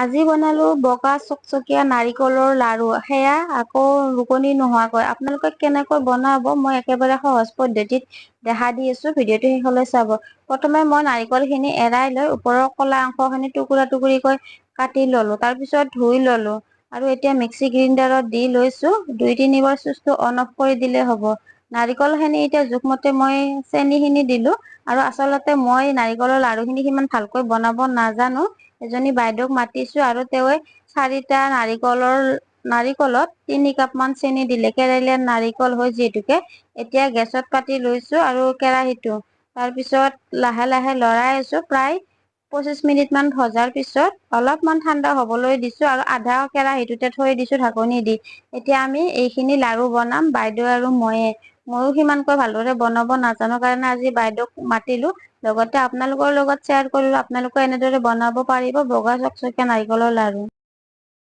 আজি বনালো বগা চকচকীয়া নাৰিকলৰ লাৰু। সেয়া আকৌ ৰুকনি নোহোৱাকৈ। আপোনালোকে কেনেকৈ বনাব মই একেবাৰে সহজ পদ্ধতিত দেখা দি আছো, ভিডিঅ'টো শেষলৈ চাব। প্ৰথমে মই নাৰিকল খিনি এৰাই লৈ ওপৰৰ কলা অংশ খিনি টুকুৰা টুকুৰিকৈ কাটি ললো। তাৰ পিছত ধুই ললো আৰু এতিয়া মিক্সি গ্ৰাইণ্ডাৰত দি লৈছো। 2-3 বাৰ চুইচটো অন অফ কৰি দিলে হ'ব। নাৰিকল খিনি এতিয়া জোখমতে মই চেনি খিনি দিলো। আৰু আচলতে মই নাৰিকলৰ লাৰু খিনি সিমান ভালকৈ বনাব নাজানো। এজনী বাইদেউক মাতিছো আৰু তেওঁৱে 4টা নাৰিকলত 3 কাপ মান চেনি দিলে। কেৰেলীয়ান নাৰিকল হয় যিহেতুকে। এতিয়া গেছত পাতি লৈছো আৰু কেৰাহীটো। তাৰ পিছত লাহে লাহে লৰাই আছো। প্ৰায় 25 মিনিট মান ভজাৰ পিছত অলপমান ঠাণ্ডা হবলৈ দিছো আৰু আধা কেৰাহীটোতে থৈ দিছো ঢাকনি দি। এতিয়া আমি এইখিনি লাৰু বনাম, বাইদেউ আৰু ময়ো সিমানকৈ ভালদৰে বনাব নাজানো কাৰণে আজি বাইদেউক মাতিলো। লগতে আপোনালোকৰ লগত শ্বেয়াৰ কৰিলো, আপোনালোকে এনেদৰে বনাব পাৰিব বগা চকচকীয়া নাৰিকলৰ লাৰু।